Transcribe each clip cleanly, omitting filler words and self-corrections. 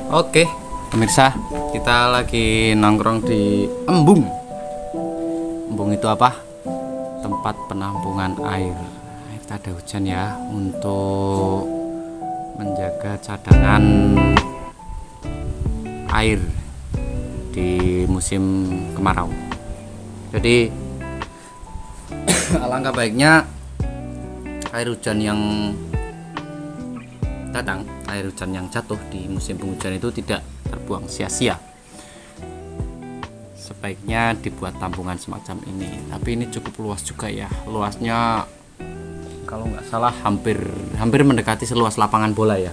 Oke, pemirsa, kita lagi nongkrong di embung. Embung itu apa? Tempat penampungan air. Kita ada hujan ya, untuk menjaga cadangan air di musim kemarau. Jadi alangkah baiknya air hujan yang datang, air hujan yang jatuh di musim penghujan itu tidak terbuang sia-sia. Sebaiknya dibuat tampungan semacam ini. Tapi ini cukup luas juga ya. Luasnya kalau nggak salah hampir mendekati seluas lapangan bola ya.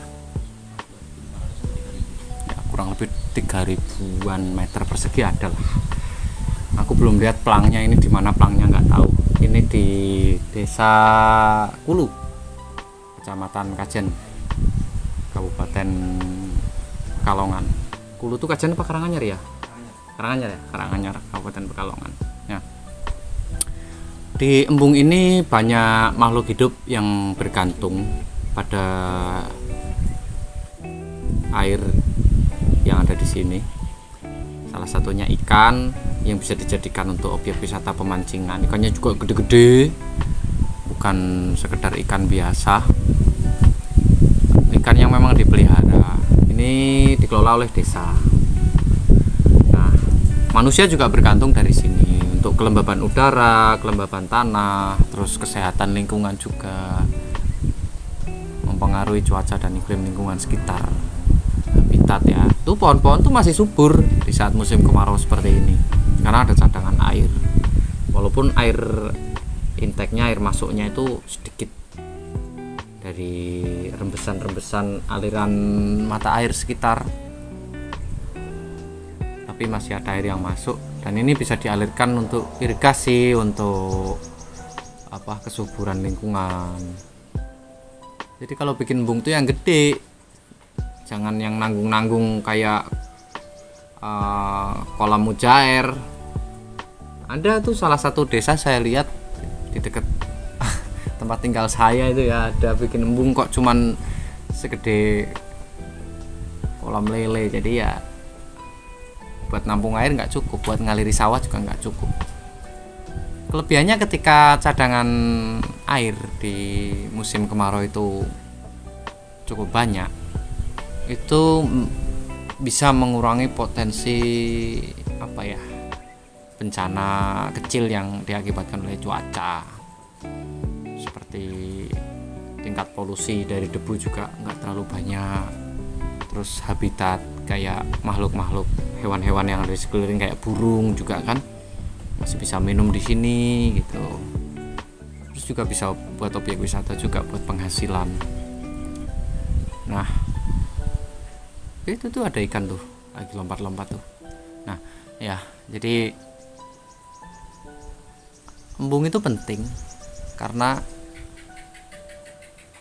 Kurang lebih 3000-an meter persegi adalah. Aku belum lihat pelangnya ini di mana, pelangnya nggak tahu. Ini di Desa Kulu, Kecamatan Kajen, Kabupaten Pekalongan. Kulu tuh Kajen apa Karanganyar ya? Karanganyar, Kabupaten Pekalongan. Ya. Di embung ini banyak makhluk hidup yang bergantung pada air yang ada di sini. Salah satunya ikan yang bisa dijadikan untuk objek wisata pemancingan. Ikannya juga gede-gede, bukan sekedar ikan biasa. Ikan yang memang dipelihara. Ini dikelola oleh desa. Nah, manusia juga bergantung dari sini untuk kelembaban udara, kelembaban tanah, terus kesehatan lingkungan juga, mempengaruhi cuaca dan iklim lingkungan sekitar. Habitat ya, tuh pohon-pohon tuh masih subur di saat musim kemarau seperti ini karena ada cadangan air. Walaupun air intake-nya, air masuknya itu sedikit dari rembesan-rembesan aliran mata air sekitar, tapi masih ada air yang masuk dan ini bisa dialirkan untuk irigasi, untuk kesuburan lingkungan. Jadi kalau bikin embung tuh yang gede, jangan yang nanggung-nanggung kayak kolam mujair. Ada tuh salah satu desa saya lihat di dekat tempat tinggal saya itu ya, ada bikin embung kok cuman segede kolam lele. Jadi ya buat nampung air nggak cukup, buat ngaliri sawah juga nggak cukup. Kelebihannya ketika cadangan air di musim kemarau itu cukup banyak, itu bisa mengurangi potensi bencana kecil yang diakibatkan oleh cuaca, seperti tingkat polusi dari debu juga nggak terlalu banyak. Terus habitat kayak makhluk-makhluk hewan-hewan yang ada di sekeliling kayak burung juga kan masih bisa minum di sini gitu. Terus juga bisa buat objek wisata juga, buat penghasilan. Nah, itu tuh ada ikan tuh lagi lompat-lompat tuh. Nah ya, jadi embung itu penting karena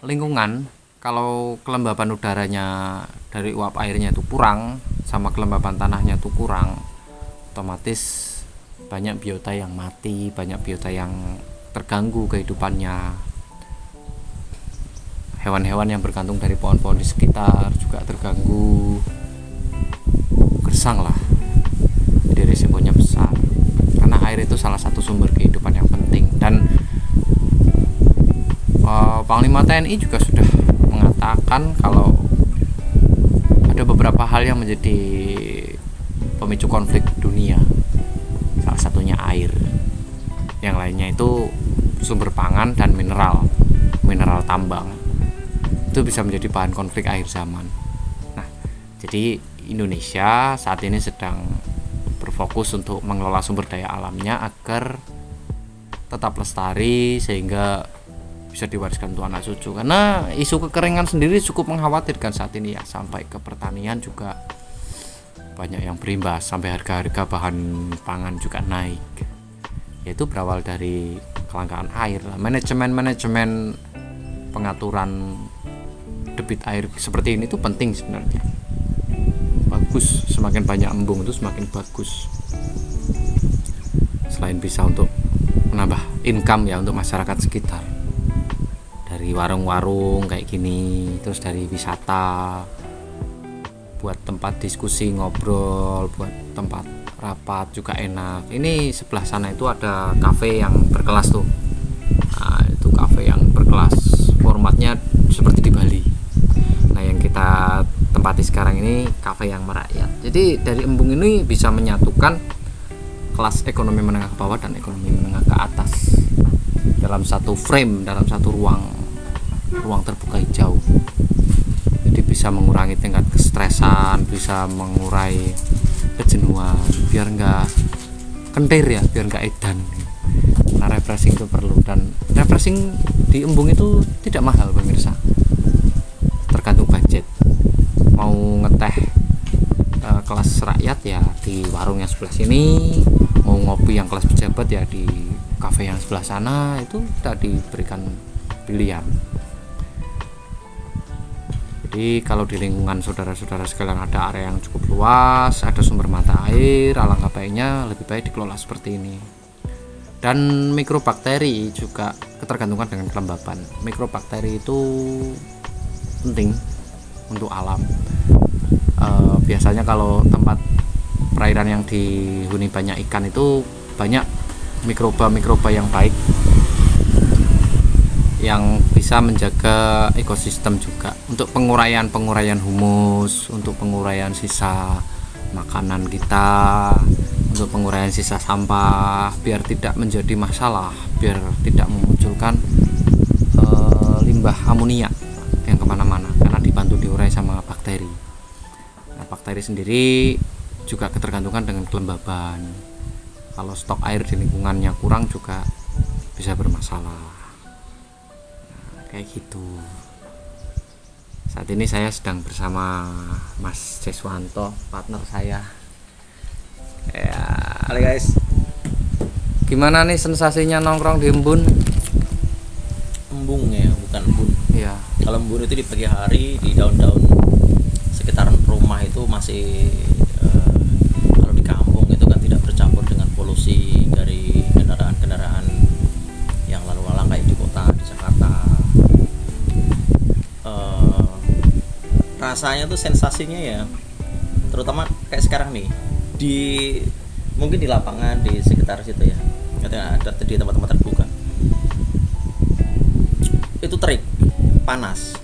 lingkungan. Kalau kelembaban udaranya dari uap airnya itu kurang, sama kelembaban tanahnya itu kurang, otomatis banyak biota yang mati, banyak biota yang terganggu kehidupannya. Hewan-hewan yang bergantung dari pohon-pohon di sekitar juga terganggu, gersang lah. Jadi risikonya besar karena air itu salah satu sumber kehidupan yang penting. Dan Panglima TNI juga sudah mengatakan kalau ada beberapa hal yang menjadi pemicu konflik dunia, salah satunya air, yang lainnya itu sumber pangan dan mineral tambang. Itu bisa menjadi bahan konflik akhir zaman. Nah, jadi Indonesia saat ini sedang berfokus untuk mengelola sumber daya alamnya agar tetap lestari sehingga bisa diwariskan untuk anak cucu. Karena isu kekeringan sendiri cukup mengkhawatirkan saat ini ya, sampai ke pertanian juga banyak yang berimbas, sampai harga-harga bahan pangan juga naik. Yaitu berawal dari kelangkaan air. Manajemen pengaturan debit air seperti ini tuh penting sebenarnya. Bagus, semakin banyak embung itu semakin bagus. Selain bisa untuk menambah income ya untuk masyarakat sekitar, dari warung-warung kayak gini, terus dari wisata, buat tempat diskusi ngobrol, buat tempat rapat juga enak. Ini sebelah sana itu ada kafe yang berkelas tuh. Nah, itu kafe yang berkelas, formatnya seperti di Bali. Nah, yang kita tempati sekarang ini kafe yang merakyat. Jadi dari embung ini bisa menyatukan kelas ekonomi menengah ke bawah dan ekonomi menengah ke atas dalam satu frame, dalam satu ruang terbuka hijau. Jadi bisa mengurangi tingkat kestresan, bisa mengurai kejenuhan, biar nggak kentir ya, biar nggak edan. Nah, refreshing itu perlu, dan refreshing di embung itu tidak mahal pemirsa, tergantung budget. Mau ngeteh kelas rakyat ya di warung yang sebelah sini, mau ngopi yang kelas pejabat ya di kafe yang sebelah sana. Itu tidak diberikan pilihan. Jadi kalau di lingkungan saudara-saudara sekalian ada area yang cukup luas, ada sumber mata air, alangkah baiknya lebih baik dikelola seperti ini. Dan mikrobakteri juga ketergantungan dengan kelembapan. Mikrobakteri itu penting untuk alam. Biasanya kalau tempat perairan yang dihuni banyak ikan itu banyak mikroba yang baik, yang bisa menjaga ekosistem juga, untuk penguraian humus, untuk penguraian sisa makanan kita, untuk penguraian sisa sampah, biar tidak menjadi masalah, biar tidak memunculkan limbah amonia yang kemana-mana, karena dibantu diurai sama bakteri. Nah, bakteri sendiri juga ketergantungan dengan kelembaban. Kalau stok air di lingkungannya kurang juga bisa bermasalah. Kayak gitu. Saat ini saya sedang bersama Mas Jeswanto, partner saya. Ya, halo guys. Gimana nih sensasinya nongkrong di embun? Embung ya, bukan embun. Iya. Kalau embun itu di pagi hari, di daun-daun sekitaran rumah itu masih kalau di kampung itu kan tidak bercampur dengan polusi dari kendaraan-kendaraan yang lalu lalang kayak di kota, di Jakarta. Rasanya tuh sensasinya ya, terutama kayak sekarang nih mungkin di lapangan di sekitar situ ya, ada di tempat-tempat terbuka itu terik, panas.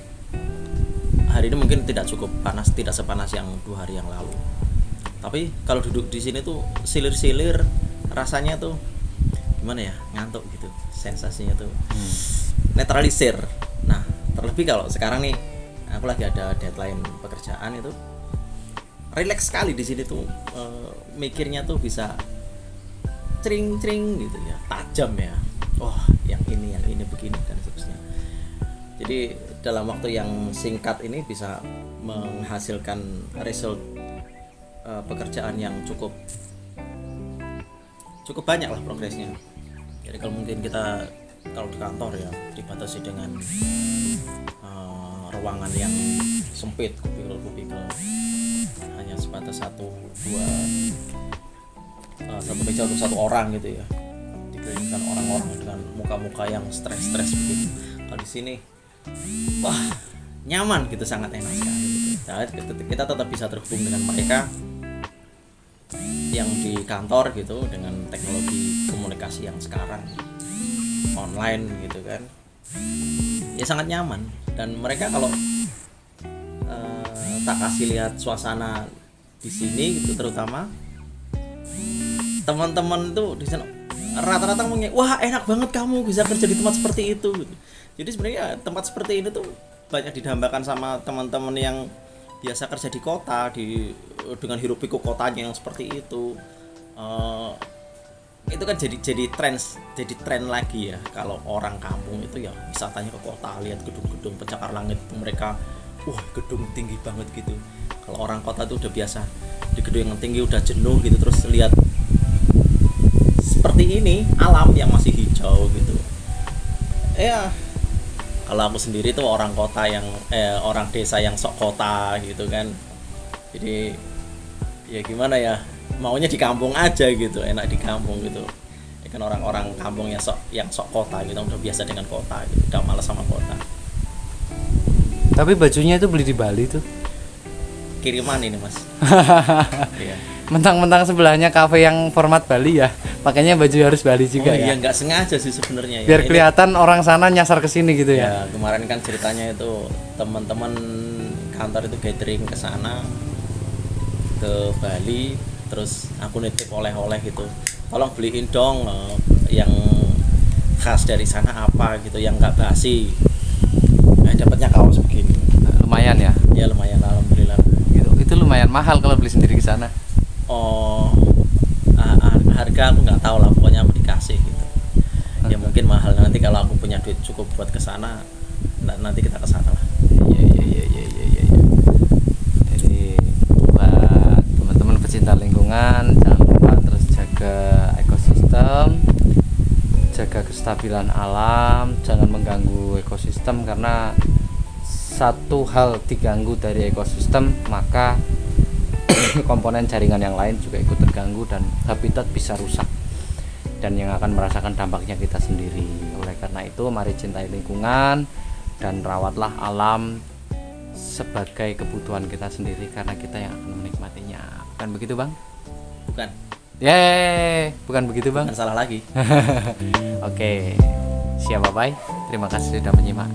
Hari ini mungkin tidak cukup panas, tidak sepanas yang 2 hari yang lalu. Tapi kalau duduk di sini tuh silir-silir, rasanya tuh gimana ya, ngantuk gitu, sensasinya tuh netralisir. Nah, terlebih kalau sekarang nih aku lagi ada deadline pekerjaan, itu relax sekali di sini tuh, mikirnya tuh bisa cering-cering gitu ya, tajam ya. Oh, yang ini begini dan seterusnya. Jadi dalam waktu yang singkat ini bisa menghasilkan result pekerjaan yang cukup banyak lah progresnya. Jadi kalau mungkin kita kalau di kantor ya dibatasi dengan ruangan yang sempit, kubikel hanya sebatas satu meja untuk satu orang gitu ya, dikelilingkan orang-orang dengan muka-muka yang stres begitu. Kalau di sini wah nyaman gitu, sangat enak sekali gitu. Nah, kita tetap bisa terhubung dengan mereka yang di kantor gitu, dengan teknologi komunikasi yang sekarang online gitu kan, ya sangat nyaman. Dan mereka kalau tak kasih lihat suasana di sini gitu, terutama teman-teman tuh di sana rata-rata ngomongnya, wah enak banget kamu bisa kerja di tempat seperti itu gitu. Jadi sebenarnya tempat seperti ini tuh banyak didambakan sama teman-teman yang biasa kerja di kota, dengan hiruk pikuk kotanya yang seperti itu. Itu kan jadi tren lagi ya. Kalau orang kampung itu ya wisatanya ke kota, lihat gedung-gedung pencakar langit itu, mereka gedung tinggi banget gitu. Kalau orang kota itu udah biasa di gedung yang tinggi, udah jenuh gitu, terus lihat seperti ini alam yang masih hijau gitu. Ya kalau aku sendiri tuh orang kota yang orang desa yang sok kota gitu kan. Jadi ya gimana ya, maunya di kampung aja gitu, enak di kampung gitu. Ya kan orang-orang kampung yang sok kota gitu, udah biasa dengan kota gitu, udah malas sama kota. Tapi bajunya itu beli di Bali tuh. kiriman ini mas. Iya. Mentang-mentang sebelahnya kafe yang format Bali ya, pakainya baju harus Bali juga Iya ya. nggak sengaja sih sebenarnya. Biar Ini- kelihatan orang sana nyasar ke sini gitu ya. Ya kemarin kan ceritanya itu teman-teman kantor itu gathering ke sana ke Bali, terus aku nitip oleh-oleh gitu. Tolong beliin dong yang khas dari sana apa gitu, yang nggak basi. Nah, dapatnya kaos begini. Lumayan ya. Ya lumayan alhamdulillah. Gitu. Itu lumayan mahal kalau beli sendiri ke sana. Oh, harga aku nggak tahu lah, pokoknya aku dikasih gitu. Ya mungkin mahal, nanti kalau aku punya duit cukup buat ke sana, nanti kita ke sana lah. Iya. Jadi buat teman-teman pecinta lingkungan, jangan lupa terus jaga ekosistem, jaga kestabilan alam, jangan mengganggu ekosistem, karena satu hal diganggu dari ekosistem maka komponen jaringan yang lain juga ikut terganggu dan habitat bisa rusak, dan yang akan merasakan dampaknya kita sendiri. Oleh karena itu mari cintai lingkungan dan rawatlah alam sebagai kebutuhan kita sendiri, karena kita yang akan menikmatinya. Bukan begitu Bang? Bukan, Bukan begitu Bang? bukan salah lagi. Oke, siap bye. Terima kasih sudah menyimak.